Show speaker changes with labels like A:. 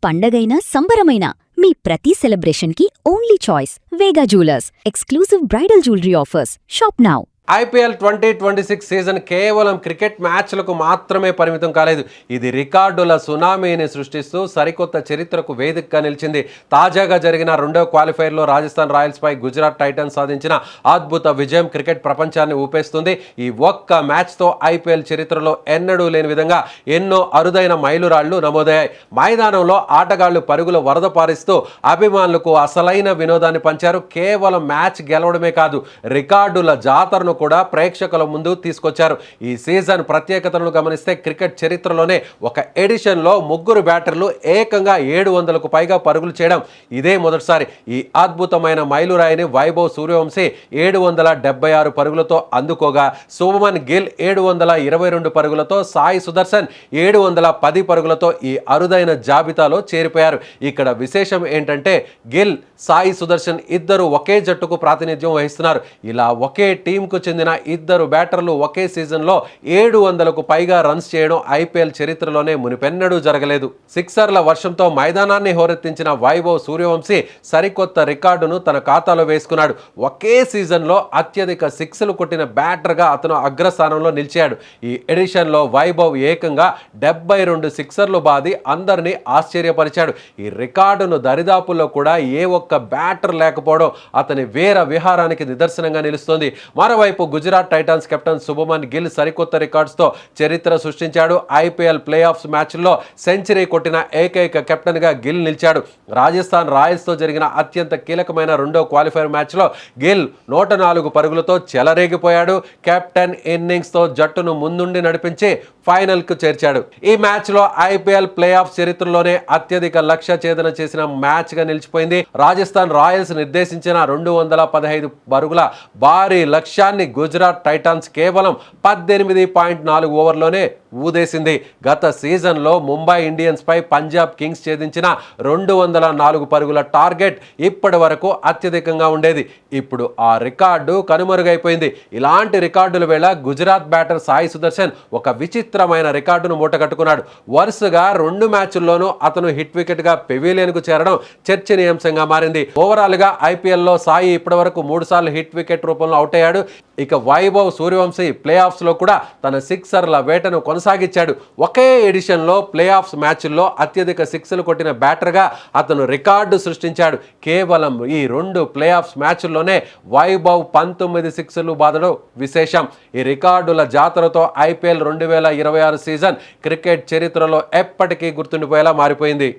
A: పండగైనా సంబరమైనా మీ ప్రతి సెలబ్రేషన్కి only choice Vega Jewellers. Exclusive bridal jewellery offers. Shop now.
B: IPL 2026 season కేవలం క్రికెట్ మ్యాచ్లకు మాత్రమే పరిమితం కాలేదు. ఇది రికార్డుల సునామీని సృష్టిస్తూ సరికొత్త చరిత్రకు వేదికగా నిలిచింది. తాజాగా జరిగిన రెండో క్వాలిఫైర్లో రాజస్థాన్ రాయల్స్పై గుజరాత్ టైటన్స్ సాధించిన అద్భుత విజయం క్రికెట్ ప్రపంచాన్ని ఊపేస్తుంది. ఈ ఒక్క మ్యాచ్తో ఐపీఎల్ చరిత్రలో ఎన్నడూ లేని విధంగా ఎన్నో అరుదైన మైలురాళ్లు నమోదయ్యాయి. మైదానంలో ఆటగాళ్లు పరుగుల వరద పారిస్తూ అభిమానులకు అసలైన వినోదాన్ని పంచారు. కేవలం మ్యాచ్ గెలవడమే కాదు, రికార్డుల జాతరను కూడా ప్రేక్షకుల ముందు తీసుకొచ్చారు. ఈ సీజన్ ప్రత్యేకతలను గమనిస్తే క్రికెట్ చరిత్రలోనే ఒక ఎడిషన్లో ముగ్గురు బ్యాటర్లు ఏకంగా 700కు పైగా పరుగులు చేయడం ఇదే మొదటిసారి. ఈ అద్భుతమైన మైలురాయిని వైభవ్ సూర్యవంశీ 776 పరుగులతో అందుకోగా, శుభమన్ గిల్ 722 పరుగులతో, సాయి సుదర్శన్ 710 పరుగులతో ఈ అరుదైన జాబితాలో చేరిపోయారు. ఇక్కడ విశేషం ఏంటంటే గిల్, సాయి సుదర్శన్ ఇద్దరు ఒకే జట్టుకు ప్రాతినిధ్యం వహిస్తున్నారు. ఇలా ఒకే టీంకు చెందిన ఇద్దరు బ్యాటర్లు ఒకే సీజన్లో 700కు పైగా రన్స్ చేయడం ఐపీఎల్ చరిత్రలోనే మునిపెన్నడూ జరగలేదు. సిక్సర్ల వర్షంతో మైదానాన్ని హోరెత్తించిన వైభవ్ సూర్యవంశీ సరికొత్త రికార్డును తన ఖాతాలో వేసుకున్నాడు. ఒకే సీజన్లో అత్యధిక సిక్స్లు కొట్టిన బ్యాటర్గా అతను అగ్రస్థానంలో నిలిచాడు. ఈ ఎడిషన్లో వైభవ్ ఏకంగా 72 సిక్సర్లు బాది అందరినీ ఆశ్చర్యపరిచాడు. ఈ రికార్డును దరిదాపుల్లో కూడా ఏ ఒక్క బ్యాటర్ లేకపోవడం అతని వీర విహారానికి నిదర్శనంగా నిలుస్తోంది. మరోవైపు గుజరాత్ టైటన్స్ కెప్టెన్ శుభమన్ గిల్ సరికొత్త రికార్డ్స్తో చరిత్ర సృష్టించాడు. ఐపీఎల్ ప్లే ఆఫ్స్ మ్యాచ్ల్లో సెంచరీ కొట్టిన ఏకైక కెప్టెన్గా గిల్ నిలిచాడు. రాజస్థాన్ రాయల్స్తో జరిగిన అత్యంత కీలకమైన రెండో క్వాలిఫైర్ మ్యాచ్లో గిల్ 104 పరుగులతో చెలరేగిపోయాడు. కెప్టెన్ ఇన్నింగ్స్తో జట్టును ముందుండి నడిపించి ఫైనల్కు చేర్చాడు. ఈ మ్యాచ్లో ఐపీఎల్ ప్లే ఆఫ్ చరిత్రలోనే అత్యధిక లక్ష్య ఛేదన చేసిన మ్యాచ్గా నిలిచిపోయింది. రాజస్థాన్ రాయల్స్ నిర్దేశించిన 215 పరుగుల భారీ లక్ష్యాన్ని గుజరాత్ టైటన్స్ కేవలం 18.4 ఓవర్లోనే ఊదేసింది. గత సీజన్లో ముంబై ఇండియన్స్ పై పంజాబ్ కింగ్స్ ఛేదించిన 204 పరుగుల టార్గెట్ ఇప్పటి వరకు అత్యధికంగా ఉండేది. ఇప్పుడు ఆ రికార్డు కనుమరుగైపోయింది. ఇలాంటి రికార్డుల వేళ గుజరాత్ బ్యాటర్ సాయి సుదర్శన్ ఒక విచిత్రమైన రికార్డును మూటగట్టుకున్నాడు. వరుసగా 2 మ్యాచ్ల్లోనూ అతను హిట్ వికెట్గా పెవిలియన్కు చేరడం చర్చనీయాంశంగా మారింది. ఓవరాల్గా ఐపీఎల్లో సాయి ఇప్పటి వరకు 3 సార్లు హిట్ వికెట్ రూపంలో అవుట్ అయ్యాడు. ఇక వైభవ్ సూర్యవంశీ ప్లే ఆఫ్స్లో కూడా తన సిక్సర్ల వేటను కొనసాగించాడు. ఒకే ఎడిషన్లో ప్లే ఆఫ్స్ మ్యాచ్ల్లో అత్యధిక సిక్స్లు కొట్టిన బ్యాటర్గా అతను రికార్డు సృష్టించాడు. కేవలం ఈ 2 ప్లే ఆఫ్స్ మ్యాచ్ల్లోనే వైభవ్ 19 సిక్స్లు బాదడం విశేషం. ఈ రికార్డుల జాతరతో ఐపీఎల్ 2026 సీజన్ క్రికెట్ చరిత్రలో ఎప్పటికీ గుర్తుండిపోయేలా మారిపోయింది.